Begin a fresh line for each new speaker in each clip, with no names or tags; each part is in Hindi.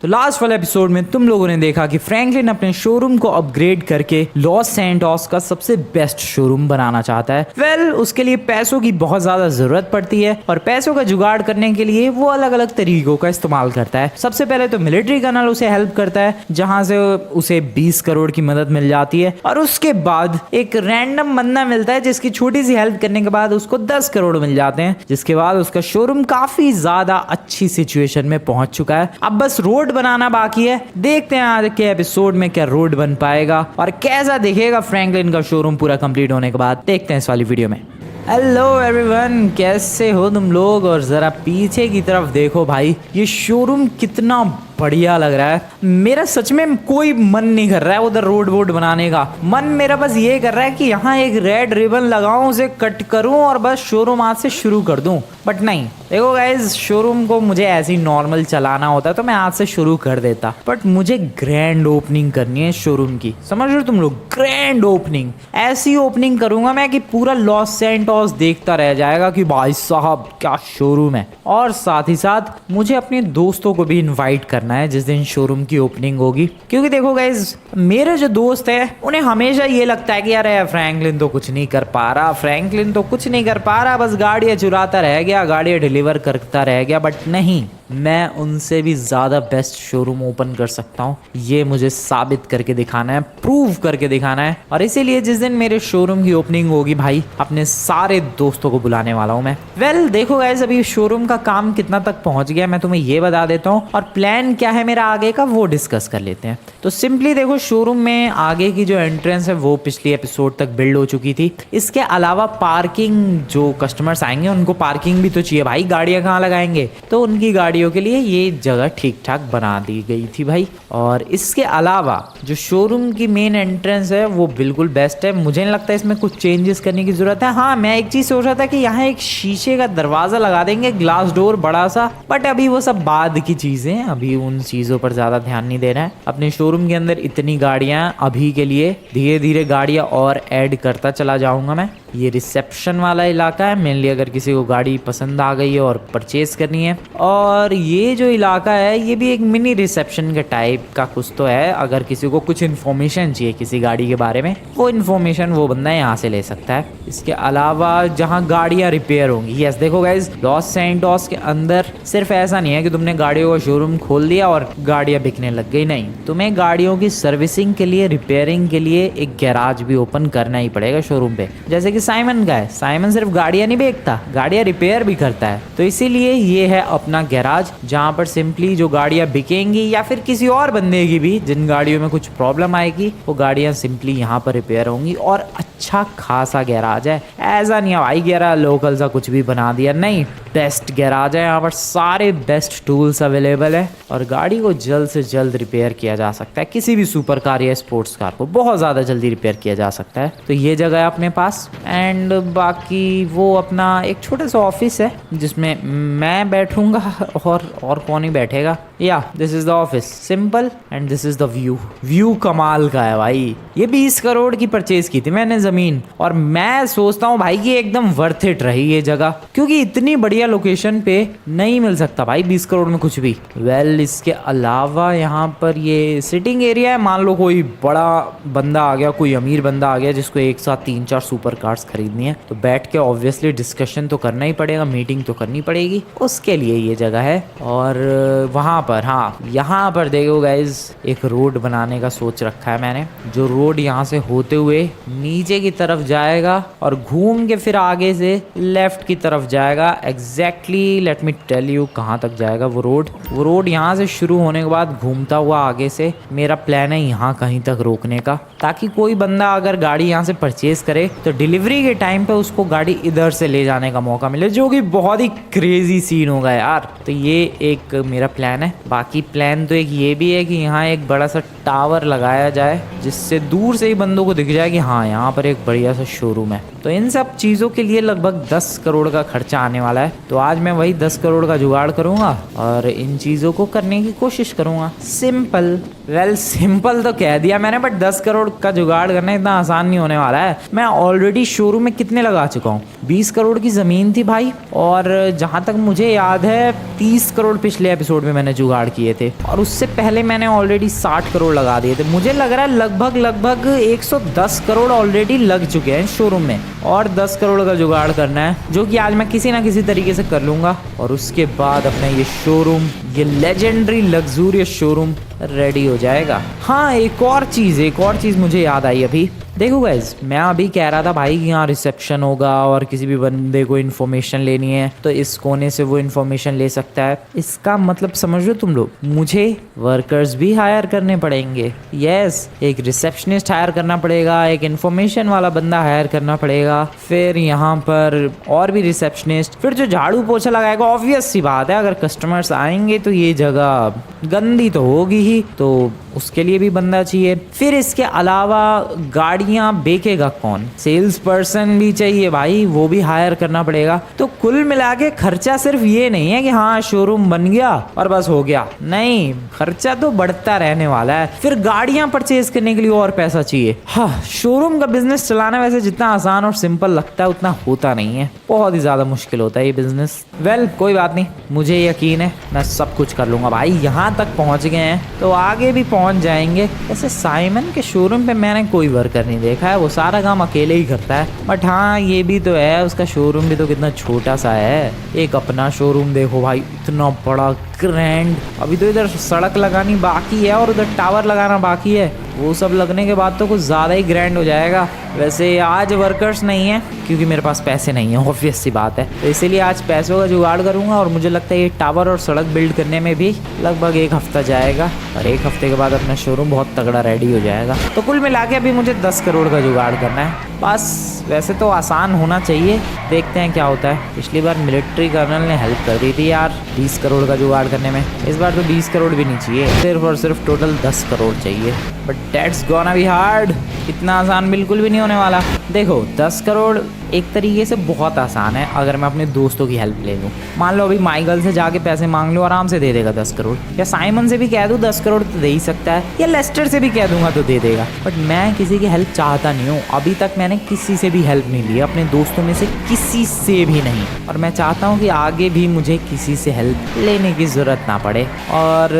तो लास्ट वाले एपिसोड में तुम लोगों ने देखा कि फ्रैंकलिन अपने शोरूम को अपग्रेड करके लॉस सैंटोस का सबसे बेस्ट शोरूम बनाना चाहता है। उसके लिए पैसों की बहुत ज्यादा जरूरत पड़ती है और पैसों का जुगाड़ करने के लिए वो अलग अलग तरीकों का इस्तेमाल करता है। सबसे पहले तो मिलिट्री कर्नल उसे हेल्प करता है, जहां से उसे 20 करोड़ की मदद मिल जाती है। और उसके बाद एक रैंडम बंदा मिलता है जिसकी छोटी सी हेल्प करने के बाद उसको 10 करोड़ मिल जाते हैं, जिसके बाद उसका शोरूम काफी ज्यादा अच्छी सिचुएशन में पहुंच चुका है। अब बस रोड बनाना बाकी है। देखते हैं आज के एपिसोड में क्या रोड बन पाएगा और कैसा दिखेगा फ्रैंकलिन का शोरूम पूरा कंप्लीट होने के बाद। देखते हैं इस वाली वीडियो में। हेलो एवरीवन, कैसे हो तुम लोग? और जरा पीछे की तरफ देखो भाई, ये शोरूम कितना बढ़िया लग रहा है। मेरा सच में कोई मन नहीं कर रहा है उधर रोड वोड बनाने का। मन मेरा बस ये कर रहा है कि यहाँ एक रेड रिबन लगाऊं, उसे कट करूं और बस शोरूम आज से शुरू कर दूं। बट नहीं, देखो गाइज, शोरूम को मुझे ऐसे ही नॉर्मल चलाना होता तो मैं आज से शुरू कर देता, बट मुझे ग्रैंड ओपनिंग करनी है शोरूम की। समझ रहे हो तुम लोग? ग्रैंड ओपनिंग, ऐसी ओपनिंग करूंगा मैं कि पूरा लॉस सैंटोस देखता रह जाएगा कि भाई साहब क्या शोरूम है। और साथ ही साथ मुझे अपने दोस्तों को भी इन्वाइट करना है जिस दिन शोरूम की ओपनिंग होगी, क्योंकि देखो गाइज, मेरे जो दोस्त है उन्हें हमेशा ये लगता है कि यार फ्रैंकलिन तो कुछ नहीं कर पा रहा, फ्रैंकलिन तो कुछ नहीं कर पा रहा, बस गाड़ियां चुराता रह गया, गाड़ियां डिलीवर करता रह गया। बट नहीं, मैं उनसे भी ज़्यादा बेस्ट शोरूम ओपन कर सकता हूँ। ये मुझे साबित करके दिखाना है, प्रूव करके दिखाना है। और इसीलिए जिस दिन मेरे शोरूम की ओपनिंग होगी भाई, अपने सारे दोस्तों को बुलाने वाला हूँ मैं। देखो गाइस, अभी शोरूम का काम कितना तक पहुँच गया मैं तुम्हें ये बता देता हूँ, और प्लान क्या है मेरा आगे का वो डिस्कस कर लेते हैं। तो सिंपली देखो, शोरूम में आगे की जो एंट्रेंस है वो पिछली एपिसोड तक बिल्ड हो चुकी थी। इसके अलावा पार्किंग, जो कस्टमर्स आएंगे उनको पार्किंग भी तो चाहिए भाई, गाड़ियाँ कहाँ लगाएंगे, तो उनकी गाड़ियों के लिए ये जगह ठीक ठाक बना दी गई थी भाई। और इसके अलावा जो शोरूम की मेन एंट्रेंस है वो बिल्कुल बेस्ट है, मुझे नहीं लगता इसमें कुछ चेंजेस करने की जरूरत है। हाँ, मैं एक चीज सोच रहा था कि यहाँ एक शीशे का दरवाजा लगा देंगे, ग्लास डोर बड़ा सा, बट अभी वो सब बाद की चीजें हैं, अभी उन चीजों पर ज्यादा ध्यान नहीं देना है। अपने शोरूम के अंदर इतनी गाड़ियां अभी के लिए, धीरे धीरे गाड़ियां और ऐड करता चला जाऊंगा मैं। ये रिसेप्शन वाला इलाका है मेनली, अगर किसी को गाड़ी पसंद आ गई है और परचेज करनी है। और ये जो इलाका है ये भी एक मिनी रिसेप्शन के टाइप का कुछ तो है, अगर किसी को कुछ इन्फॉर्मेशन चाहिए किसी गाड़ी के बारे में, वो इन्फॉर्मेशन वो बंदा यहाँ से ले सकता है। इसके अलावा जहाँ गाड़ियाँ रिपेयर होंगी, यस देखो गाइज, लॉस सैंटोस के अंदर सिर्फ ऐसा नहीं है कि तुमने गाड़ियों का शोरूम खोल दिया और गाड़ियाँ बिकने लग गई, नहीं, तुम्हें गाड़ियों की सर्विसिंग के लिए, रिपेयरिंग के लिए एक गैराज भी ओपन करना ही पड़ेगा शोरूम पे। जैसे कि साइमन का है, साइमन सिर्फ गाड़ियां नहीं बेचता, गाड़ियां रिपेयर भी करता है। तो इसीलिए ये है अपना गैराज, जहां पर सिंपली जो गाड़ियां बिकेंगी या फिर किसी और बंदे की भी जिन गाड़ियों में कुछ प्रॉब्लम आएगी, वो गाड़ियां सिंपली यहाँ पर रिपेयर होंगी। और अच्छा खासा गैराज है, ऐसा नहीं है भाई गैराज लोकल सा कुछ भी बना दिया, नहीं, बेस्ट गैराज है। यहाँ पर सारे बेस्ट टूल्स अवेलेबल है और गाड़ी को जल्द से जल्द रिपेयर किया जा सकता है। किसी भी सुपर कार या स्पोर्ट्स कार को बहुत ज़्यादा जल्दी रिपेयर किया जा सकता है। तो ये जगह है अपने पास। एंड बाकी वो अपना एक छोटा सा ऑफिस है जिसमें मैं बैठूंगा और कौन ही बैठेगा। या this is the office, simple, and this is the view कमाल का है भाई। ये 20 करोड़ की परचेज की थी मैंने जमीन, और मैं सोचता हूँ भाई कि एकदम वर्थ इट रही ये जगह, क्योंकि इतनी बढ़िया लोकेशन पे नहीं मिल सकता भाई 20 करोड़ में कुछ भी। इसके अलावा यहाँ पर ये सिटिंग एरिया है। मान लो कोई बड़ा बंदा आ गया, कोई अमीर बंदा आ गया जिसको एक साथ 3-4 सुपर कार्स खरीदनी है, तो बैठ के ऑब्वियसली डिस्कशन तो करना ही पड़ेगा, मीटिंग तो करनी पड़ेगी, उसके लिए ये जगह है। और वहाँ पर, हाँ, यहाँ पर देखो गाइज, एक रोड बनाने का सोच रखा है मैंने, जो रोड यहाँ से होते हुए नीचे की तरफ जाएगा और घूम के फिर आगे से लेफ्ट की तरफ जाएगा। Exactly let me tell you कहाँ तक जाएगा वो रोड यहाँ से शुरू होने के बाद घूमता हुआ आगे से, मेरा प्लान है यहाँ कहीं तक रोकने का, ताकि कोई बंदा अगर गाड़ी यहाँ से परचेज करे तो डिलीवरी के टाइम पे उसको गाड़ी इधर से ले जाने का मौका मिले, जो कि बहुत ही क्रेजी सीन होगा यार। तो ये एक मेरा प्लान है। बाकी प्लान तो एक ये भी है कि यहाँ एक बड़ा सा टावर लगाया जाए, जिससे दूर से ही बंदों को दिख जाए कि हाँ यहाँ पर एक बढ़िया सा शोरूम है। तो इन सब चीज़ों के लिए लगभग 10 करोड़ का खर्चा आने वाला है। तो आज मैं वही 10 करोड़ का जुगाड़ करूँगा और इन चीज़ों को करने की कोशिश करूँगा। सिंपल, वेल सिंपल तो कह दिया मैंने, बट 10 करोड़ का जुगाड़ करना इतना आसान नहीं होने वाला है। मैं ऑलरेडी शोरूम में कितने लगा चुका हूँ, 20 करोड़ की ज़मीन थी भाई, और जहाँ तक मुझे याद है 30 करोड़ पिछले एपिसोड में मैंने जुगाड़ किए थे, और उससे पहले मैंने ऑलरेडी 60 करोड़ लगा दिए थे। मुझे लग रहा है लगभग 110 करोड़ ऑलरेडी लग चुके हैं शोरूम में, और 10 करोड़ का जुगाड़ करना है, जो कि आज मैं किसी ना किसी तरीके से कर लूँगा। और उसके बाद अपना ये शोरूम, ये लेजेंडरी लग्जूरियस शोरूम रेडी हो जाएगा। हाँ, एक और चीज़ मुझे याद आई अभी। देखो गाइज, मैं अभी कह रहा था भाई कि यहाँ रिसेप्शन होगा और किसी भी बंदे को इन्फॉर्मेशन लेनी है तो इस कोने से वो इन्फॉर्मेशन ले सकता है। इसका मतलब समझ लो तुम लोग, मुझे वर्कर्स भी हायर करने पड़ेंगे। यस, एक रिसेप्शनिस्ट हायर करना पड़ेगा, एक इन्फॉर्मेशन वाला बंदा हायर करना पड़ेगा, फिर यहाँ पर और भी रिसेप्शनिस्ट, फिर जो झाड़ू पोछा लगाएगा। ऑब्वियस सी बात है, अगर कस्टमर्स आएंगे तो ये जगह गंदी तो होगी ही, तो उसके लिए भी बंदा चाहिए। फिर इसके अलावा गाड़ियां बेचेगा कौन, सेल्स पर्सन भी चाहिए भाई, वो भी हायर करना पड़ेगा। तो कुल मिला के खर्चा सिर्फ ये नहीं है कि हाँ शोरूम बन गया और बस हो गया, नहीं, खर्चा तो बढ़ता रहने वाला है। फिर गाड़ियां परचेज करने के लिए और पैसा चाहिए। हाँ, शोरूम का बिजनेस चलाना वैसे जितना आसान और सिंपल लगता है उतना होता नहीं है, बहुत ही ज्यादा मुश्किल होता है ये बिजनेस। वेल कोई बात नहीं, मुझे यकीन है मैं सब कुछ कर लूंगा भाई। यहाँ तक पहुँच गए हैं तो आगे भी पहुँच जाएंगे। ऐसे साइमन के शोरूम पे मैंने कोई वर्कर नहीं देखा है, वो सारा काम अकेले ही करता है। बट हाँ, ये भी तो है, उसका शोरूम भी तो कितना छोटा सा है। एक अपना शोरूम देखो भाई, इतना बड़ा ग्रैंड। अभी तो इधर सड़क लगानी बाकी है और उधर टावर लगाना बाकी है, वो सब लगने के बाद तो कुछ ज़्यादा ही ग्रैंड हो जाएगा। वैसे आज वर्कर्स नहीं है क्योंकि मेरे पास पैसे नहीं है, ऑब्वियस सी बात है, तो इसीलिए आज पैसों का जुगाड़ करूंगा। और मुझे लगता है ये टावर और सड़क बिल्ड करने में भी लगभग 1 हफ्ता जाएगा, और 1 हफ्ते के बाद अपना शोरूम बहुत तगड़ा रेडी हो जाएगा। तो कुल मिला के अभी मुझे 10 करोड़ का जुगाड़ करना है बस। वैसे तो आसान होना चाहिए, देखते हैं क्या होता है। पिछली बार मिलिट्री कर्नल ने हेल्प कर दी थी यार 20 करोड़ का जुगाड़ करने में, इस बार तो 20 करोड़ भी नहीं चाहिए, सिर्फ और सिर्फ टोटल 10 करोड़ चाहिए। But that's gonna be hard, इतना आसान बिल्कुल भी नहीं होने वाला। देखो 10 करोड़ एक तरीके से बहुत आसान है अगर मैं अपने दोस्तों की हेल्प ले लूँ। मान लो अभी माइकल से जाके पैसे मांग लो, आराम से दे देगा 10 करोड़, या साइमन से भी कह दूँ 10 करोड़ तो दे ही सकता है, या लेस्टर से भी कह दूंगा तो दे देगा। बट मैं किसी की हेल्प चाहता नहीं हूँ, अभी तक मैंने किसी से भी हेल्प नहीं ली, अपने दोस्तों में से किसी से भी नहीं, और मैं चाहता हूँ कि आगे भी मुझे किसी से हेल्प लेने की ज़रूरत ना पड़े। और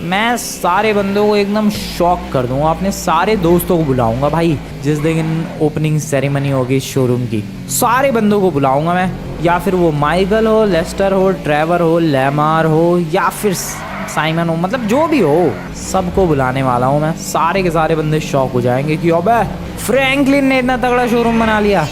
मैं सारे बंदों को एकदम शॉक कर दूँगा, अपने सारे दोस्तों को बुलाऊँगा भाई। जिस दिन ओपनिंग सेरेमनी होगी शोरूम की, सारे बंदों को बुलाऊँगा मैं, या फिर वो माइकल हो, लेस्टर हो, ट्रेवर हो, लेमार हो, या फिर साइमन हो, मतलब जो भी हो सबको बुलाने वाला हूँ मैं। सारे के सारे बंदे शॉक हो जाएंगे कि अबे फ्रैंकलिन ने इतना तगड़ा शोरूम बना लिया।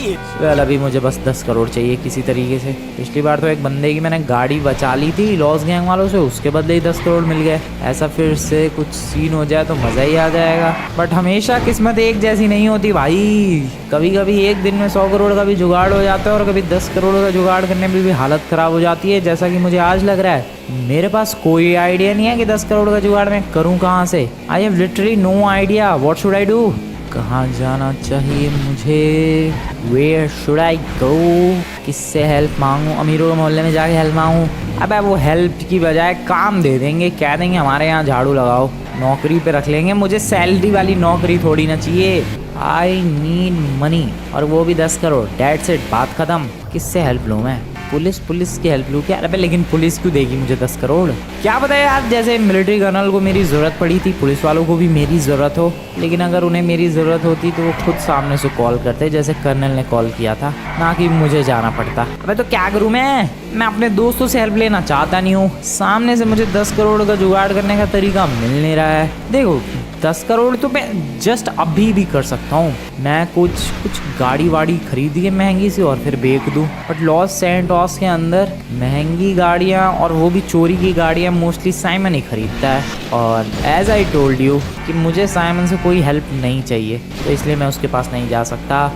वेल अभी मुझे बस 10 करोड़ चाहिए किसी तरीके से। पिछली बार तो एक बंदे की मैंने गाड़ी बचा ली थी लॉस गैंग वालों से, उसके बदले ही 10 करोड़ मिल गए। ऐसा फिर से कुछ सीन हो जाए तो मज़ा ही आ जाएगा। बट हमेशा किस्मत एक जैसी नहीं होती भाई, कभी कभी एक दिन में 100 करोड़ का भी जुगाड़ हो जाता है और कभी 10 करोड़ का जुगाड़ करने में भी हालत ख़राब हो जाती है, जैसा कि मुझे आज लग रहा है। मेरे पास कोई आइडिया नहीं है कि 10 करोड़ का जुगाड़ मैं करूं कहां से। I have literally no idea what should I do. कहाँ जाना चाहिए मुझे, वेयर शुड आई गो, किससे हेल्प मांगूं, अमीरों के मोहल्ले में जाके हेल्प मांगूं। अबे वो हेल्प की बजाय काम दे देंगे, कह देंगे हमारे यहाँ झाड़ू लगाओ, नौकरी पे रख लेंगे। मुझे सैलरी वाली नौकरी थोड़ी ना चाहिए, आई नीड मनी, और वो भी 10 करोड़, डेट्स इट, बात खत्म। किससे हेल्प लूँ मैं, पुलिस की हेल्प लूँ क्या? अरे लेकिन पुलिस क्यों देगी मुझे 10 करोड़? क्या पता यार, जैसे मिलिट्री कर्नल को मेरी ज़रूरत पड़ी थी, पुलिस वालों को भी मेरी ज़रूरत हो। लेकिन अगर उन्हें मेरी ज़रूरत होती तो वो खुद सामने से कॉल करते, जैसे कर्नल ने कॉल किया था, ना कि मुझे जाना पड़ता। अबे तो क्या करूँ मैं अपने दोस्तों से हेल्प लेना चाहता नहीं हूँ, सामने से मुझे 10 करोड़ का जुगाड़ करने का तरीका मिल नहीं रहा है। देखो 10 करोड़ तो मैं जस्ट अभी भी कर सकता हूँ, मैं कुछ गाड़ी वाड़ी खरीदी है महंगी सी और फिर बेच दूँ। बट लॉस सैंटोस के अंदर महंगी गाड़ियाँ और वो भी चोरी की गाड़ियाँ मोस्टली साइमन ही खरीदता है, और एज आई टोल्ड यू कि मुझे साइमन से कोई हेल्प नहीं चाहिए, तो इसलिए मैं उसके पास नहीं जा सकता।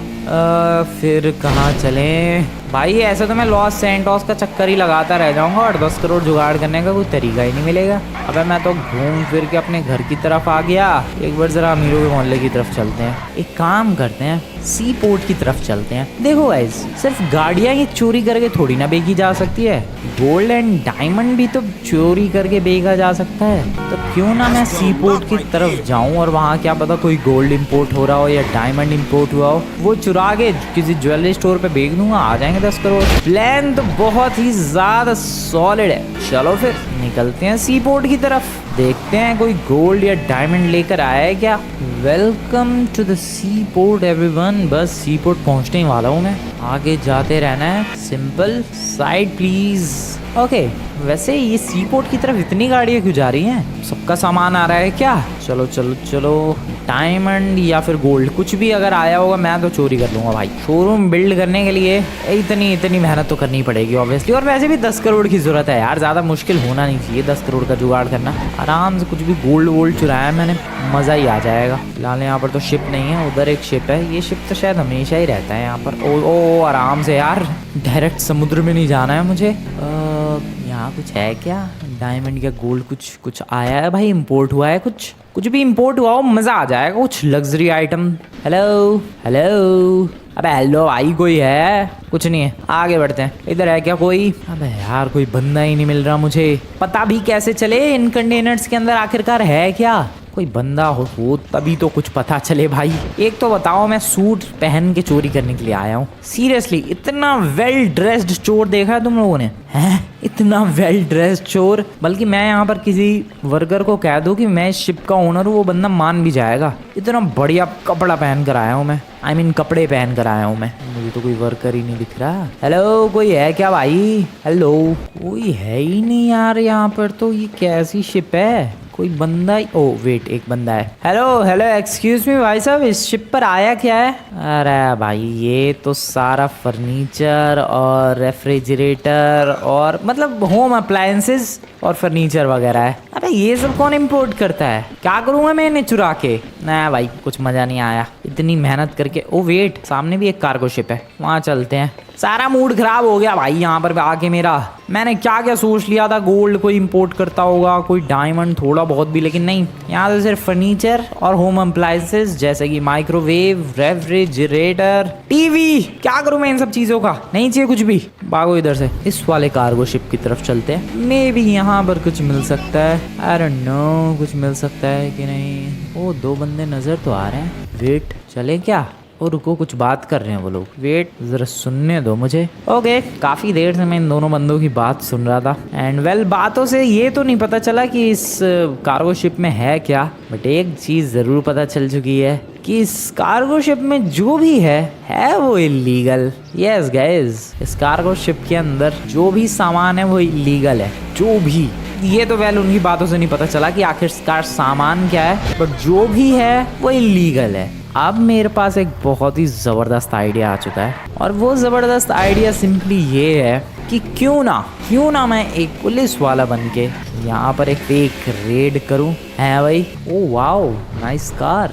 फिर कहाँ चलें भाई? ऐसे तो मैं लॉस सैंटोस का चक्कर ही लगाता रह जाऊंगा और 10 करोड़ जुगाड़ करने का कोई तरीका ही नहीं मिलेगा। अबे मैं तो घूम फिर के अपने घर की तरफ आ गया, एक बार ज़रा अमीरों के मोहल्ले की तरफ चलते हैं। एक काम करते हैं, सी पोर्ट की तरफ चलते हैं। देखो गाइस, सिर्फ गाड़ियां ही चोरी करके थोड़ी ना बेची जा सकती है, गोल्ड एंड डायमंड भी तो चोरी करके बेचा जा सकता है। तो क्यों ना मैं सी पोर्ट की तरफ जाऊं और वहाँ क्या पता कोई गोल्ड इंपोर्ट हो रहा हो या डायमंड इंपोर्ट हुआ हो, वो चुरा के किसी ज्वेलरी स्टोर पे बेच दूंगा, आ जाएंगे 10 करोड़। प्लान तो बहुत ही ज्यादा सॉलिड है। चलो फिर निकलते हैं सी पोर्ट की तरफ, देखते हैं कोई गोल्ड या डायमंड लेकर आया है क्या। Welcome to the sea port everyone. बस सी पोर्ट पहुंचने ही वाला हूँ मैं, आगे जाते रहना है। Simple, side please. ओके, वैसे ये सी पोर्ट की तरफ इतनी गाड़ियाँ क्यों जा रही हैं? सबका सामान आ रहा है क्या? चलो चलो चलो, डायमंड या फिर गोल्ड कुछ भी अगर आया होगा मैं तो चोरी कर लूंगा भाई। शोरूम बिल्ड करने के लिए इतनी मेहनत तो करनी पड़ेगी ऑब्वियसली, और वैसे भी 10 करोड़ की जरूरत है यार, ज़्यादा मुश्किल होना नहीं चाहिए 10 करोड़ का जुगाड़ करना। आराम से कुछ भी गोल्ड वोल्ड चुराया मैंने, मज़ा ही आ जाएगा। फिलहाल यहाँ पर तो शिप नहीं है, उधर एक शिप है। ये शिप तो शायद हमेशा ही रहता है यहाँ पर। ओ आराम से यार, डायरेक्ट समुद्र में नहीं जाना है मुझे। यहाँ कुछ है क्या? डायमंड या गोल्ड कुछ आया है भाई, इंपोर्ट हुआ है कुछ भी इंपोर्ट हुआ हो, मज़ा आ जाएगा। कुछ लग्जरी आइटम। हेलो हेलो, अबे हेलो भाई, कोई है? कुछ नहीं है, आगे बढ़ते हैं। इधर है क्या कोई? अबे यार कोई बंदा ही नहीं मिल रहा मुझे। पता भी कैसे चले इन कंटेनर्स के अंदर आखिरकार है क्या? कोई बंदा हो तभी तो कुछ पता चले भाई। एक तो बताओ, मैं सूट पहन के चोरी करने के लिए आया हूँ। सीरियसली, इतना वेल ड्रेस्ड चोर देखा है तुम लोगों ने? हैं? इतना वेल ड्रेस्ड चोर। बल्कि मैं यहाँ पर किसी वर्कर को कह दूँ कि मैं इस शिप का ओनर हूँ, वो बंदा मान भी जाएगा। इतना बढ़िया कपड़ा पहन कर आया हूँ मैं, कपड़े पहन कर आया हूँ मैं। मुझे तो कोई वर्कर ही नहीं दिख रहा। हेलो, कोई है क्या भाई? हेलो, कोई है ही नहीं यार यहाँ पर तो। ये कैसी शिप है? कोई बंदा ही, ओ वेट, एक बंदा है। हेलो एक्सक्यूज मी भाई साहब, इस शिप पर आया क्या है? अरे भाई, ये तो सारा फर्नीचर और रेफ्रिजरेटर और मतलब होम अप्लायंसेस और फर्नीचर वगैरह है। अबे ये सब कौन इंपोर्ट करता है? क्या करूँगा मैं इन्हें चुरा के? ना भाई, कुछ मज़ा नहीं आया इतनी मेहनत करके। ओ वेट, सामने भी एक कार्गो शिप है, वहाँ चलते हैं। सारा मूड खराब हो गया भाई यहाँ पर आके मेरा। मैंने क्या क्या सोच लिया था, गोल्ड कोई इंपोर्ट करता होगा, कोई डायमंड थोड़ा बहुत भी, लेकिन नहीं, यहाँ तो सिर्फ फर्नीचर और होम अप्लायंसेस जैसे कि माइक्रोवेव, रेफ्रिजरेटर, टीवी। क्या करूँ मैं इन सब चीज़ों का? नहीं चाहिए कुछ भी, भागो इधर से। इस वाले कार्गो शिप की तरफ चलते हैं, मे भी यहाँ पर कुछ मिल सकता है। आई डोंट नो, कुछ मिल सकता है कि नहीं। ओ, 2 बंदे नज़र तो आ रहे हैं। वेट, चले क्या? और रुको, कुछ बात कर रहे हैं वो लोग। वेट, जरा सुनने दो मुझे। ओके, काफ़ी देर से मैं इन दोनों बंदों की बात सुन रहा था। एंड वेल, बातों से ये तो नहीं पता चला कि इस कार्गो शिप में है क्या, बट एक चीज़ ज़रूर पता चल चुकी है कि इस कार्गो शिप में जो भी है वो इलीगल। यस गाइस, इस कार्गो शिप के अंदर जो भी सामान है वो इलीगल है। जो भी, ये तो वेल उनकी बातों से नहीं पता चला कि आखिरकार सामान क्या है, बट जो भी है वो इलीगल है। अब मेरे पास एक बहुत ही ज़बरदस्त आइडिया आ चुका है, और वो ज़बरदस्त आइडिया सिंपली ये है कि क्यों ना मैं एक पुलिस वाला बन के यहाँ पर एक फेक रेड करूँ। है भाई? Oh wow, nice car.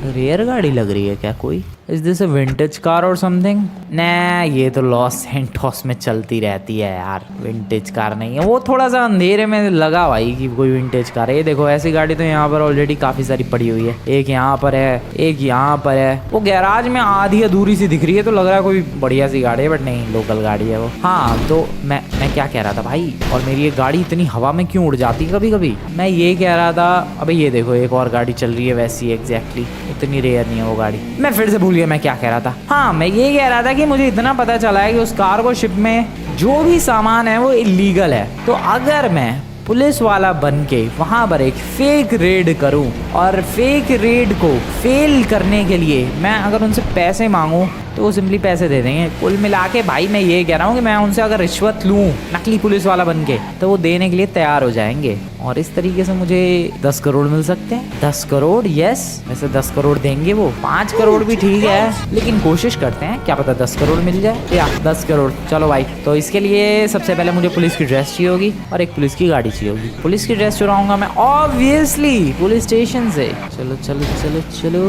Rare गाड़ी लग रही है क्या कोई? Is this a vintage car or something? ना, ये तो लॉस सैंटोस में चलती रहती है यार, विंटेज कार नहीं है। वो थोड़ा सा अंधेरे में लगा भाई कि कोई विंटेज कार है। ये देखो, ऐसी गाड़ी तो यहाँ पर ऑलरेडी काफ़ी सारी पड़ी हुई है। एक यहाँ पर है, एक यहाँ पर है। वो गैराज में आधी अधूरी सी दिख रही है, तो लग रहा है कोई बढ़िया सी गाड़ी है, बट नहीं, लोकल गाड़ी है वो। हाँ, तो मैं क्या कह रहा था भाई, और मेरी ये गाड़ी इतनी हवा में क्यों उड़ जाती है कभी कभी? मैं ये कह रहा था, अबे ये देखो, एक और गाड़ी चल रही है वैसी एग्जैक्टली, इतनी रेयर नहीं है वो गाड़ी। मैं फिर से भूल गया मैं क्या कह रहा था। हाँ, मैं ये कह रहा था कि मुझे इतना पता चला है कि उस कार्गो शिप में जो भी सामान है वो इलीगल है। तो अगर मैं पुलिस वाला बन के वहाँ पर एक फेक रेड करूँ, और फेक रेड को फेल करने के लिए मैं अगर उनसे पैसे मांगूँ तो वो सिंपली पैसे दे देंगे। कुल मिला के भाई मैं ये कह रहा हूँ कि मैं उनसे अगर रिश्वत लूँ नकली पुलिस वाला बन के, तो वो देने के लिए तैयार हो जाएंगे, और इस तरीके से मुझे 10 करोड़ मिल सकते हैं। 10 करोड़, यस। वैसे 10 करोड़ देंगे वो, 5 करोड़ भी ठीक है, लेकिन कोशिश करते हैं, क्या पता 10 करोड़ मिल जाए। या 10 करोड़, चलो भाई। तो इसके लिए सबसे पहले मुझे पुलिस की ड्रेस चाहिए होगी और एक पुलिस की गाड़ी चाहिए होगी। पुलिस की ड्रेस चुराऊंगा मैं ऑब्वियसली पुलिस स्टेशन से। चलो चलो चलो चलो,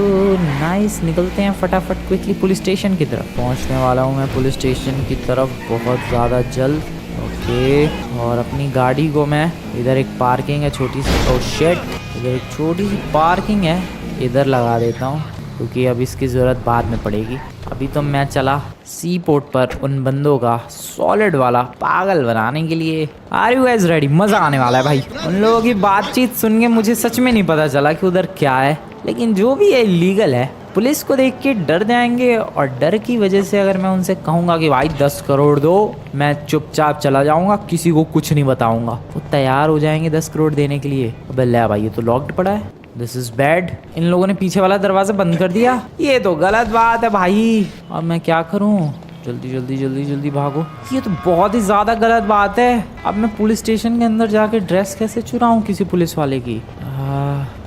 नाइस, निकलते हैं फटाफट क्विकली पुलिस स्टेशन की तरफ। पहुंचने वाला हूं मैं पुलिस स्टेशन की तरफ बहुत ज़्यादा जल्द। ओके, और अपनी गाड़ी को मैं, इधर एक पार्किंग है छोटी सी, ओह शिट, इधर एक छोटी सी पार्किंग है, इधर लगा देता हूँ। क्योंकि अब इसकी ज़रूरत बाद में पड़ेगी। अभी तो मैं चला सी पोर्ट पर उन बंदों का सॉलिड वाला पागल बनाने के लिए। Are you guys ready? मज़ा आने वाला है भाई। उन लोगों की बातचीत सुन के मुझे सच में नहीं पता चला कि उधर क्या है, लेकिन जो भी है इलीगल है। पुलिस को देख के डर जाएंगे और डर की वजह से अगर मैं उनसे कहूँगा कि भाई 10 करोड़ दो, मैं चुपचाप चला जाऊँगा, किसी को कुछ नहीं बताऊँगा, वो तैयार हो जाएंगे 10 करोड़ देने के लिए। अबे ले भाई, ये तो लॉक्ड पड़ा है। This is bad. इन लोगों ने पीछे वाला दरवाजा बंद कर दिया, ये तो गलत बात है भाई। अब मैं क्या करूँ? जल्दी जल्दी जल्दी जल्दी भागो। ये तो बहुत ही ज़्यादा गलत बात है। अब मैं पुलिस स्टेशन के अंदर जाके ड्रेस कैसे चुराऊँ किसी पुलिस वाले की?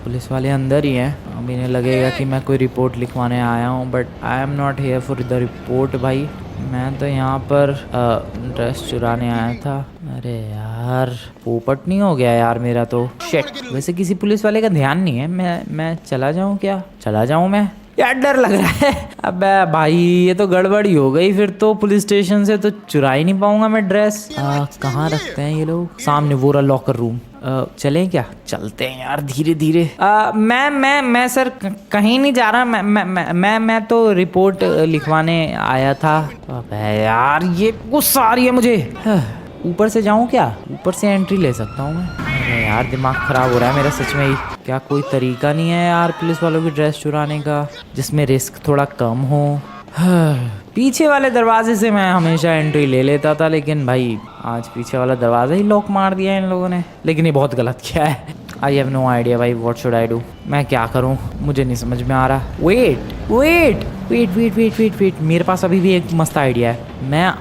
पुलिस वाले अंदर ही हैं। अब इन्हें लगेगा कि मैं कोई रिपोर्ट लिखवाने आया हूँ, but I am not here for the report भाई। मैं तो यहाँ पर ड्रेस चुराने आया था। अरे यार, पोपट नहीं हो गया यार मेरा तो। शिट। वैसे किसी पुलिस वाले का ध्यान नहीं है। मैं चला जाऊँ क्या? चला जाऊँ मैं? यार डर लग रहा है। अबे भाई, ये तो गड़बड़ी हो गई। फिर तो पुलिस स्टेशन से तो चुरा ही नहीं पाऊंगा मैं ड्रेस। कहाँ रखते हैं ये लोग? सामने वो रहा लॉकर रूम। चलें क्या? चलते हैं यार धीरे धीरे। मैं सर कहीं नहीं जा रहा। मैं तो रिपोर्ट लिखवाने आया था। अबे यार, ये गुस्सा आ रही है मुझे। ऊपर से जाऊं क्या? ऊपर से एंट्री ले सकता हूँ मैं? अरे यार, दिमाग खराब हो रहा है मेरा सच में ही। क्या कोई तरीका नहीं है यार पुलिस वालों की ड्रेस चुराने का जिसमें रिस्क थोड़ा कम हो? पीछे वाले दरवाजे से मैं हमेशा एंट्री ले लेता था, लेकिन भाई आज पीछे वाला दरवाजा ही लॉक मार दिया इन लोगों ने। लेकिन ये बहुत गलत किया है। आई हैव नो आइडिया भाई, व्हाट शुड आई डू? मैं क्या करूं? मुझे नहीं समझ में आ रहा। Wait wait wait wait wait wait wait, मेरे पास अभी भी एक मस्त आइडिया है। मैं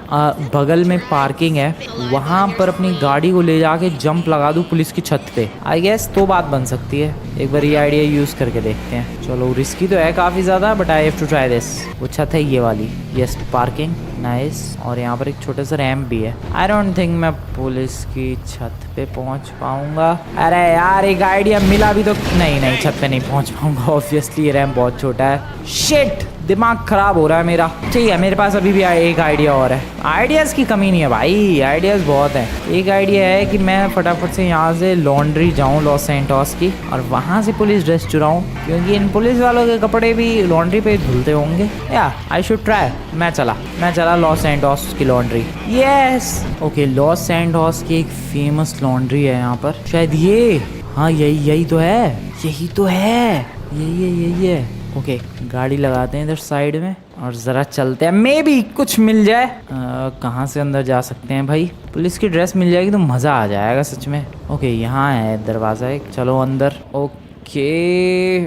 बगल में पार्किंग है, वहाँ पर अपनी गाड़ी को ले जाके जंप लगा दूँ पुलिस की छत पे। आई गेस तो बात बन सकती है। एक बार ये आइडिया यूज़ करके देखते हैं। चलो, रिस्की तो है काफ़ी ज़्यादा, but I have to try this. वो छत है ये वाली। Yes, parking, nice. और यहाँ पर एक छोटा सा रैम्प भी है। आई डोंट थिंक मैं पुलिस की छत पे पहुँच पाऊँगा। अरे यार, एक आइडिया मिला भी तो। नहीं, छत पे नहीं पहुँच पाऊँगा ऑब्वियसली, ये रैम्प बहुत छोटा है। शिट, दिमाग खराब हो रहा है मेरा। ठीक है, मेरे पास अभी भी एक आइडिया और है। आइडियाज़ की कमी नहीं है भाई, आइडियाज़ बहुत हैं। एक आइडिया है कि मैं फटाफट से यहाँ से लॉन्ड्री जाऊँ लॉस सैंटोस की, और वहाँ से पुलिस ड्रेस चुराऊँ, क्योंकि इन पुलिस वालों के कपड़े भी लॉन्ड्री पे धुलते होंगे। या आई शुड ट्राई। मैं चला लॉस सैंटोस की laundry. Yes, okay, Los Santos की एक फेमस लॉन्ड्री है यहाँ पर शायद। ये हाँ, यही तो है। यही है। ओके, गाड़ी लगाते हैं इधर साइड में और ज़रा चलते हैं, मे बी कुछ मिल जाए। कहाँ से अंदर जा सकते हैं भाई? पुलिस की ड्रेस मिल जाएगी तो मज़ा आ जाएगा सच में। ओके, यहाँ है दरवाज़ा एक, चलो अंदर। ओके,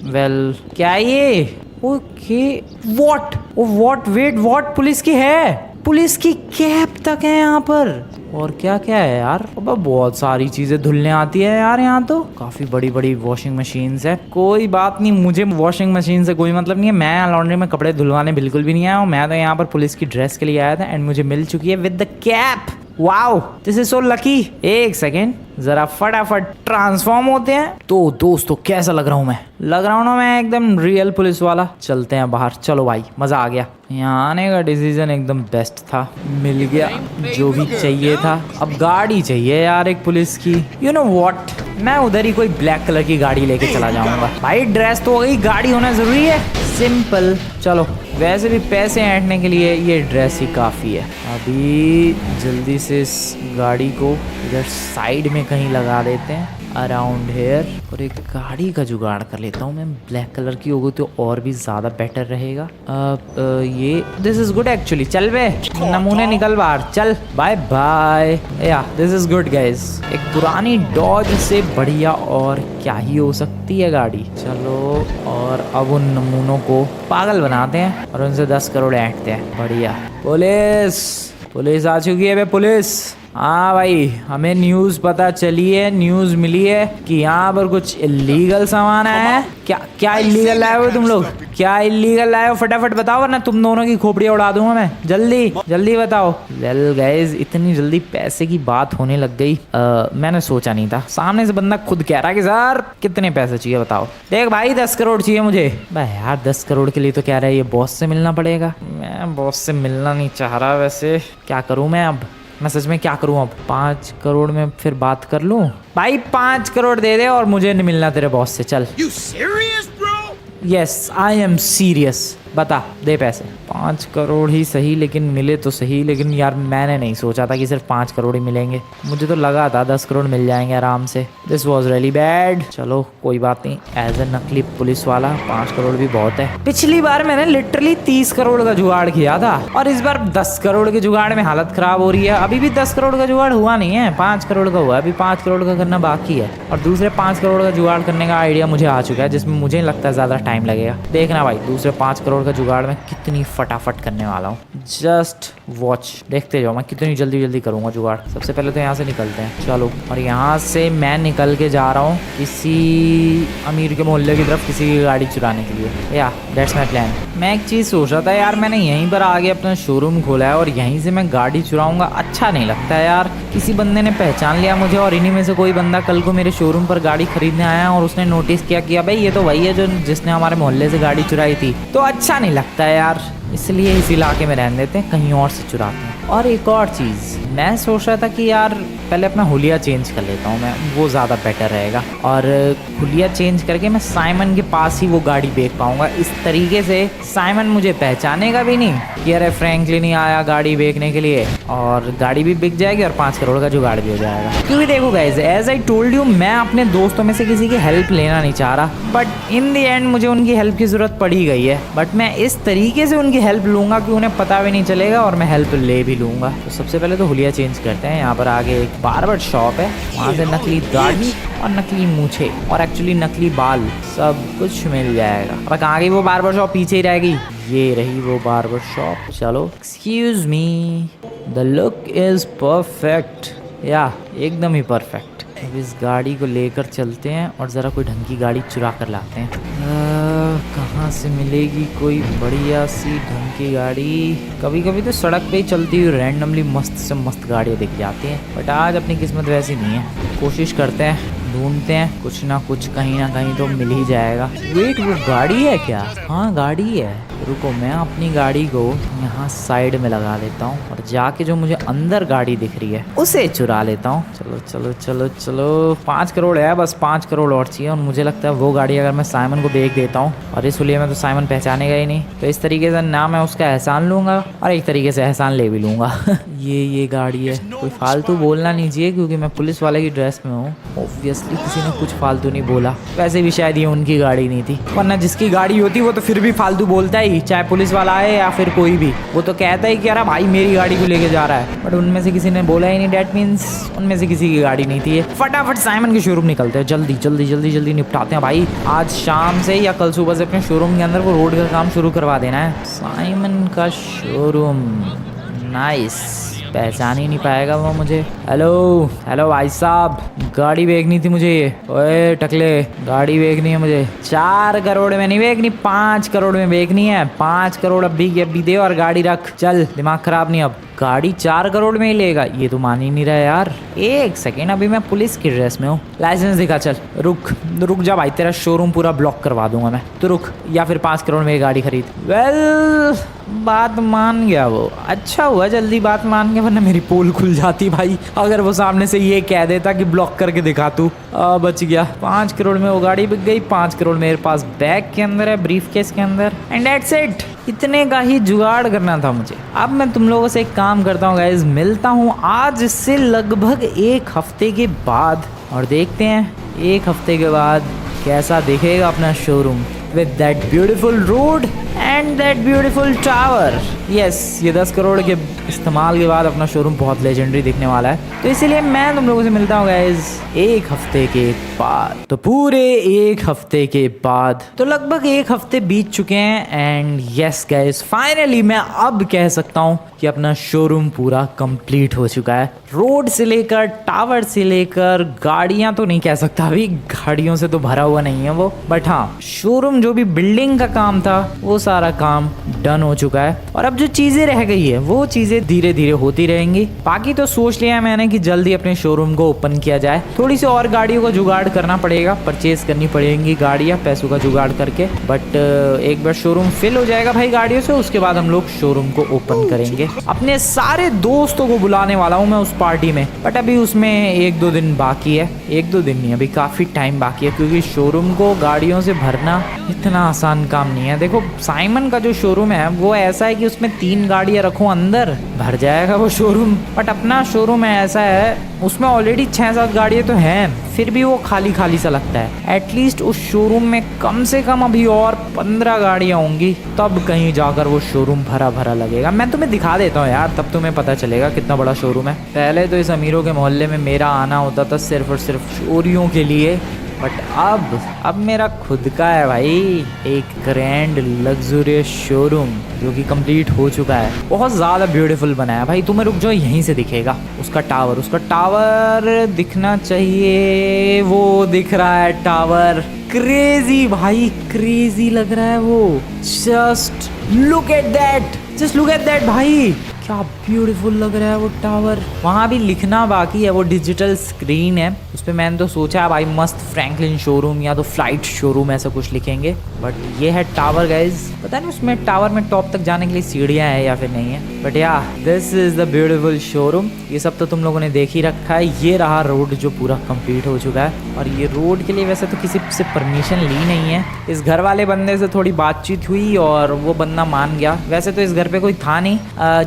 वेल, क्या ये? Okay, what wait, what? Police की है, पुलिस की कैप तक है यहाँ पर। और क्या है यार? अब बहुत सारी चीजें धुलने आती है यार। यहाँ तो काफी बड़ी बड़ी वॉशिंग मशीन्स है। कोई बात नहीं, मुझे वॉशिंग मशीन से कोई मतलब नहीं है। मैं लॉन्ड्री में कपड़े धुलवाने बिल्कुल भी नहीं आया हूँ। मैं तो यहाँ पर पुलिस की ड्रेस के लिए आया था एंड मुझे मिल चुकी है with the cap. Wow, this is so lucky. एक सेकेंड, जरा फटाफट ट्रांसफॉर्म होते हैं। तो दोस्तों, कैसा लग रहा हूँ मैं? लग रहा हूँ ना मैं एकदम रियल पुलिस वाला। चलते हैं बाहर। चलो भाई, मजा आ गया। यहाँ आने का डिसीजन एकदम बेस्ट था। मिल गया जो भी चाहिए था। अब गाड़ी चाहिए यार एक पुलिस की। यू नो व्हाट, मैं उधर ही कोई ब्लैक कलर की गाड़ी लेके चला जाऊंगा। भाई ड्रेस तो हो गई, गाड़ी होना जरूरी है। सिंपल। चलो, वैसे भी पैसे ऐंठने के लिए ये ड्रेस ही काफ़ी है। अभी जल्दी से इस गाड़ी को इधर साइड में कहीं लगा देते हैं, अराउंड हेयर। और एक गाड़ी का जुगाड़ कर लेता हूँ मैं। ब्लैक कलर की होगी तो और भी ज़्यादा बेटर रहेगा। ये दिस इज़ गुड एक्चुअली। चल बे, नमूने निकल बाहर, चल। Bye bye. Yeah this is good guys. एक पुरानी डॉज से बढ़िया और क्या ही हो सकती है गाड़ी। चलो, और अब उन नमूनों को पागल बनाते हैं और उनसे 10 करोड़ ऐंठते हैं। बढ़िया। पुलिस आ चुकी है बे, पुलिस। हाँ भाई, हमें न्यूज़ पता चली है, न्यूज़ मिली है कि यहाँ पर कुछ इलीगल सामान आया है। क्या इलीगल लाए हो तुम लोग? क्या इलीगल लाए हो? फटाफट बताओ, वरना तुम दोनों की खोपड़ियाँ उड़ा दूंगा मैं। जल्दी बताओ। वेल गाइस, इतनी जल्दी पैसे की बात होने लग गई। मैंने सोचा नहीं था। सामने से बंदा खुद कह रहा कि सर कितने पैसे चाहिए बताओ। देख भाई, 10 करोड़ चाहिए मुझे। भाई यार, 10 करोड़ के लिए तो कह रहा है ये बॉस से मिलना पड़ेगा। मैं बॉस से मिलना नहीं चाह रहा। वैसे क्या करूँ मैं अब? मैं सच में क्या करूँ अब? 5 करोड़ में फिर बात कर लूँ? भाई 5 करोड़ दे दे और मुझे नहीं मिलना तेरे बॉस से। चल। Yes I am serious. बता दे पैसे। 5 करोड़ ही सही, लेकिन मिले तो सही। लेकिन यार मैंने नहीं सोचा था कि सिर्फ 5 करोड़ ही मिलेंगे, मुझे तो लगा था 10 करोड़ मिल जाएंगे आराम से। This was really bad. चलो कोई बात नहीं, एज ए नकली पुलिस वाला 5 करोड़ भी बहुत है। पिछली बार मैंने लिटरली 30 करोड़ का जुगाड़ किया था और इस बार 10 करोड़ के जुगाड़ में हालत खराब हो रही है। अभी भी 10 करोड़ का जुगाड़ हुआ नहीं है, 5 करोड़ का हुआ है। अभी 5 करोड़ का करना बाकी है और दूसरे 5 करोड़ का जुगाड़ करने का आइडिया मुझे आ चुका है, जिसमें मुझे लगता है ज़्यादा टाइम लगेगा। देखना भाई, दूसरे 5 करोड़ का जुगाड़ में कितनी फटाफट करने वाला हूँ। जस्ट वॉच, देखते जाओ मैं कितनी जल्दी जल्दी करूँगा जुगाड़। सबसे पहले तो यहाँ से निकलते हैं, चलो। और यहाँ से मैं निकल के जा रहा हूँ किसी अमीर के मोहल्ले की तरफ, किसी की गाड़ी चुराने के लिए। या दैट्स माई प्लान। मैं एक चीज़ सोच रहा था यार, मैंने यहीं पर आगे अपना शोरूम खोला है और यहीं से मैं गाड़ी चुराऊँगा, अच्छा नहीं लगता है यार। किसी बंदे ने पहचान लिया मुझे और इन्हीं में से कोई बंदा कल को मेरे शोरूम पर गाड़ी खरीदने आया और उसने नोटिस किया भाई ये तो वही है जो जिसने हमारे मोहल्ले से गाड़ी चुराई थी, तो अच्छा नहीं लगता है यार। इसलिए इस इलाके में रहने देते हैं, कहीं और से चुराते हैं। और एक और चीज़ मैं सोच रहा था कि यार पहले अपना हुलिया चेंज कर लेता हूँ मैं, वो ज़्यादा बेटर रहेगा। और हुलिया चेंज करके मैं साइमन के पास ही वो गाड़ी बेच पाऊँगा। इस तरीके से साइमन मुझे पहचानेगा भी नहीं कि अरे फ्रैंकलिन ही आया गाड़ी बेचने के लिए, और गाड़ी भी बिक जाएगी और 5 करोड़ का जुगाड़ भी हो जाएगा। क्योंकि देखो guys, as I told you, मैं अपने दोस्तों में से किसी की हेल्प लेना नहीं चाह रहा, बट इन द एंड मुझे उनकी हेल्प की ज़रूरत पड़ी गई है। बट मैं इस तरीके से उनकी हेल्प लूँगा कि उन्हें पता भी नहीं चलेगा और मैं हेल्प ले भी लूँगा। तो सबसे पहले तो हुलिया चेंज करते हैं। यहाँ पर आगे एक बार्बर शॉप है, वहाँ से नकली दाढ़ी और नकली मूछे और एक्चुअली नकली बाल सब कुछ मिल जाएगा। अब कहाँ गई वो बार्बर शॉप? पीछे ही रहेगी। ये रही वो बार्बर शॉप। चलो, excuse me, the look is perfect. या एकदम ही परफेक्ट। अब इस गाड़ी को लेकर चलते हैं और ज़रा कोई ढंग की गाड़ी चुरा कर लाते हैं। कहाँ से मिलेगी कोई बढ़िया सी ढंग की गाड़ी? कभी कभी तो सड़क पे ही चलती हुई रैंडमली मस्त से मस्त गाड़ियाँ दिख जाती हैं, बट आज अपनी किस्मत वैसी नहीं है। कोशिश करते हैं, ढूंढते हैं, कुछ ना कुछ कहीं ना कहीं तो मिल ही जाएगा। वेट, वो गाड़ी है क्या? हाँ गाड़ी है। रुको, मैं अपनी गाड़ी को यहाँ साइड में लगा लेता हूँ और जाके जो मुझे अंदर गाड़ी दिख रही है उसे चुरा लेता हूँ। चलो चलो चलो चलो, 5 करोड़ है, बस 5 करोड़ और चाहिए। और मुझे लगता है वो गाड़ी अगर मैं साइमन को बेच देता हूँ, और इस हुलिये में तो साइमन पहचानेगा ही नहीं, तो इस तरीके से ना मैं उसका एहसान लूँगा और एक तरीके से एहसान ले भी लूँगा। ये गाड़ी है। कोई फालतू बोलना नहीं चाहिए क्योंकि मैं पुलिस वाले की ड्रेस में हूँ। ऑब्वियसली किसी ने कुछ फालतू नहीं बोला। वैसे भी शायद ये उनकी गाड़ी नहीं थी, वरना जिसकी गाड़ी होती वो तो फिर भी फालतू बोलता ही, चाहे पुलिस वाला है या फिर कोई भी। वो तो कहता है कि अरे भाई मेरी गाड़ी को लेके जा रहा है, बट उनमें से किसी ने बोला ही नहीं। डैट मीन्स उनमें से किसी की गाड़ी नहीं थी। फटाफट साइमन के शोरूम निकलते हैं, जल्दी जल्दी जल्दी जल्दी निपटाते हैं भाई। आज शाम से या कल सुबह से अपने शोरूम के अंदर वो रोड का काम शुरू करवा देना है। साइमन का शोरूम, नाइस। पहचान ही नहीं पाएगा वो मुझे। हेलो हेलो भाई साहब, गाड़ी बेचनी थी मुझे। ओए टकले, गाड़ी बेचनी है मुझे। 4 करोड़ में नहीं बेचनी, 5 करोड़ में बेचनी है। 5 करोड़ अभी के अभी दे और गाड़ी रख। चल, दिमाग खराब नहीं अब। गाड़ी 4 करोड़ में ही लेगा, ये तो मान ही नहीं रहा यार। एक सेकेंड, अभी मैं पुलिस की ड्रेस में हूँ। लाइसेंस दिखा। चल रुक जा भाई, तेरा शोरूम पूरा ब्लॉक करवा दूंगा मैं। तो रुक, या फिर 5 करोड़ में गाड़ी खरीद। वेल, बात मान गया वो। अच्छा हुआ जल्दी बात मान गया, वरना मेरी पोल खुल जाती भाई। अगर वो सामने से ये कह देता कि ब्लॉक करके दिखा तू, बच गया। 5 करोड़ में वो गाड़ी बिक गई। 5 करोड़ मेरे पास बैग के अंदर है, ब्रीफ केस के अंदर, एंड दैट्स इट। इतने का ही जुगाड़ करना था मुझे। अब मैं तुम लोगों से एक काम करता हूँ गाइज, मिलता हूँ आज से लगभग 1 हफ्ते के बाद, और देखते हैं 1 हफ्ते के बाद कैसा दिखेगा अपना showroom with that beautiful road and that beautiful tower. Yes, ये 10 करोड़ के इस्तेमाल के बाद अपना शोरूम बहुत लेजेंडरी दिखने वाला है। तो इसीलिए मैं तुम लोगों से मिलता हूँ गाइज 1 हफ्ते के बाद। तो पूरे 1 हफ्ते के बाद, तो लगभग 1 हफ्ते बीत चुके हैं। एंड यस गाइज, फाइनली मैं अब कह सकता हूँ कि अपना शोरूम पूरा कंप्लीट हो चुका है। रोड से लेकर, टावर से लेकर, गाड़ियां तो नहीं कह सकता अभी, गाड़ियों से तो भरा हुआ नहीं है वो, बट हाँ शोरूम जो भी बिल्डिंग का काम था वो सारा सारा काम डन हो चुका है और अब जो चीजें रह गई है वो चीजें धीरे धीरे होती रहेंगी। बाकी तो सोच लिया है मैंने कि जल्दी अपने शोरूम को ओपन किया जाए। थोड़ी सी और गाड़ियों का जुगाड़ करना पड़ेगा, परचेज करनी पड़ेंगी गाड़ियाँ पैसों का जुगाड़ करके। बट एक बार शोरूम फिल हो जाएगा भाई गाड़ियों से, उसके बाद हम लोग शोरूम को ओपन करेंगे। अपने सारे दोस्तों को बुलाने वाला हूँ मैं उस पार्टी में, बट अभी उसमें 1-2 दिन बाकी है। 1-2 दिन नहीं, अभी काफी टाइम बाकी है, क्योंकि शोरूम को गाड़ियों से भरना इतना आसान काम नहीं है। देखो साइमन का जो शोरूम है वो ऐसा है कि उसमें 3 गाड़ियां रखो अंदर भर जाएगा वो शोरूम। बट अपना शोरूम ऐसा है उसमें ऑलरेडी 6-7 गाड़ियां तो हैं, फिर भी वो खाली खाली सा लगता है। एटलीस्ट उस शोरूम में कम से कम अभी और 15 गाड़ियां होंगी, तब कहीं जाकर वो शोरूम भरा भरा लगेगा। मैं तुम्हें दिखा देता हूँ यार, तब तुम्हें पता चलेगा कितना बड़ा शोरूम है। पहले तो इस अमीरों के मोहल्ले में मेरा आना होता था सिर्फ और सिर्फ चोरियों के लिए, बट अब मेरा खुद का है भाई, एक ग्रैंड लग्जरियस शोरूम जो कि कंप्लीट हो चुका है। बहुत ज़्यादा ब्यूटीफुल बना है भाई। तुम्हें रुक जाओ, यहीं से दिखेगा उसका टावर दिखना चाहिए। वो दिख रहा है टावर, क्रेजी भाई, क्रेजी लग रहा है वो। जस्ट लुक एट दैट भाई, क्या ब्यूटीफुल लग रहा है वो टावर। वहाँ भी लिखना बाकी है, वो डिजिटल स्क्रीन है उस पर। मैंने तो सोचा भाई मस्त फ्रैंकलिन शोरूम या तो फ्लाइट शोरूम ऐसा कुछ लिखेंगे, बट ये है टावर गाइज। पता नहीं उसमें टावर में टॉप तक जाने के लिए सीढ़ियाँ हैं या फिर नहीं है, बट या this is the beautiful showroom. ये सब तो तुम लोगों ने देख ही रखा है। ये रहा रोड जो पूरा कंप्लीट हो चुका है, और ये रोड के लिए वैसे तो किसी से परमिशन ली नहीं है। इस घर वाले बंदे से थोड़ी बातचीत हुई और वो बंदा मान गया। वैसे तो इस घर पे कोई था नहीं,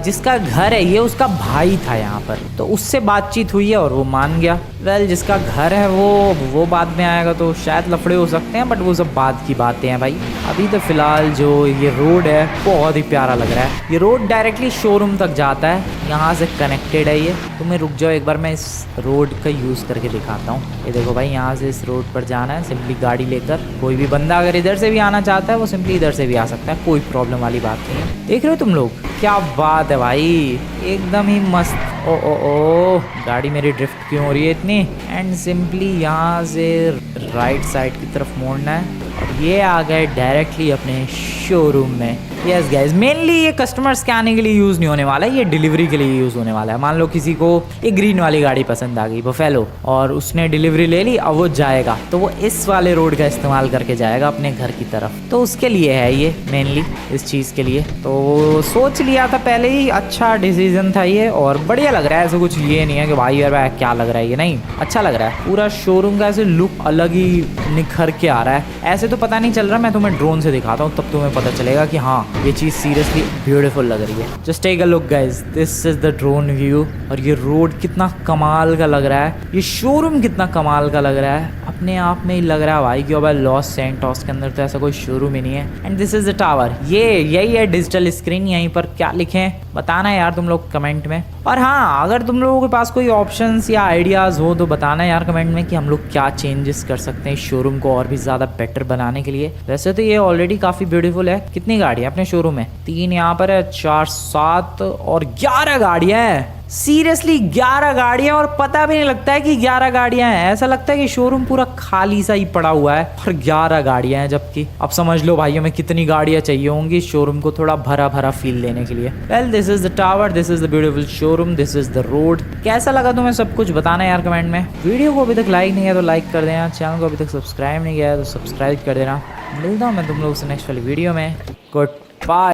जिसका घर है ये उसका भाई था यहाँ पर, तो उससे बातचीत हुई है और वो मान गया। वेल जिसका घर है वो बाद में आएगा तो शायद लफड़े हो सकते हैं, बट वो सब बाद की बातें हैं भाई। अभी तो फिलहाल जो ये रोड है बहुत ही प्यारा लग रहा है। ये रोड डायरेक्टली शोरूम तक जाता है, यहाँ से कनेक्टेड है ये। तुम्हें रुक जाओ, एक बार मैं इस रोड का यूज़ करके दिखाता हूँ। ये देखो भाई, यहाँ से इस रोड पर जाना है सिंपली गाड़ी लेकर। कोई भी बंदा अगर इधर से भी आना चाहता है वो सिंपली इधर से भी आ सकता है, कोई प्रॉब्लम वाली बात नहीं है। देख रहे हो तुम लोग, क्या बात है भाई, एकदम ही मस्त। ओ गाड़ी मेरी ड्रिफ्ट क्यों हो रही है इतनी। एंड सिंपली यहाँ से राइट साइड की तरफ मोड़ना है और ये आ गए डायरेक्टली अपने शोरूम में। यस गाइस, मेनली ये कस्टमर्स के आने के लिए यूज़ नहीं होने वाला है, ये डिलीवरी के लिए यूज़ होने वाला है। मान लो किसी को ये ग्रीन वाली गाड़ी पसंद आ गई बफेलो, और उसने डिलीवरी ले ली, अब वो जाएगा तो वो इस वाले रोड का इस्तेमाल करके जाएगा अपने घर की तरफ। तो उसके लिए है ये मेनली, इस चीज़ के लिए। तो सोच लिया था पहले ही, अच्छा डिसीजन था ये और बढ़िया लग रहा है। ऐसा कुछ ये नहीं है कि भाई यार भाई क्या लग रहा है ये, नहीं, अच्छा लग रहा है। पूरा शोरूम का ऐसे लुक अलग ही निखर के आ रहा है। ऐसे तो पता नहीं चल रहा, मैं तुम्हें ड्रोन से दिखाता हूँ तब तुम्हें पता चलेगा कि हाँ ये चीज़ सीरियसली ब्यूटीफुल लग रही है। Just take a look guys, this is the drone view. और ये रोड कितना कमाल का लग रहा है, ये शोरूम कितना कमाल का लग रहा है। अपने आप में ही लग रहा है भाई कि भाई लॉस सैंटोस के अंदर तो ऐसा कोई शोरूम ही नहीं है। And this is the tower, यही है डिजिटल स्क्रीन। यहीं पर क्या लिखें बताना यार तुम लोग कमेंट में। और हाँ, अगर तुम लोगों के पास कोई ऑप्शंस या आइडियाज़ हो तो बताना यार कमेंट में कि हम लोग क्या चेंजेस कर सकते हैं इस शोरूम को और भी ज़्यादा बेटर बनाने के लिए। वैसे तो ये ऑलरेडी काफ़ी ब्यूटीफुल है। कितनी गाड़ियाँ अपने शोरूम में? 3 यहाँ पर है, 4, 7 और 11 गाड़ियाँ हैं। सीरियसली 11 गाड़ियाँ, और पता भी नहीं लगता है कि 11 गाड़ियाँ हैं। ऐसा लगता है कि शोरूम पूरा खाली सा ही पड़ा हुआ है और 11 गाड़ियाँ हैं, जबकि अब समझ लो भाई हमें कितनी गाड़ियाँ चाहिए होंगी शोरूम को थोड़ा भरा भरा फील देने के लिए। Well this is the tower, this is the beautiful showroom, this is the road. कैसा लगा तुम्हें सब कुछ बताना यार कमेंट में। वीडियो को अभी तक लाइक नहीं किया तो लाइक कर देना, चैनल को अभी तक सब्सक्राइब नहीं किया तो सब्सक्राइब कर देना। मिलता हूँ मैं तुम लोगों से नेक्स्ट वाली वीडियो में। Good bye.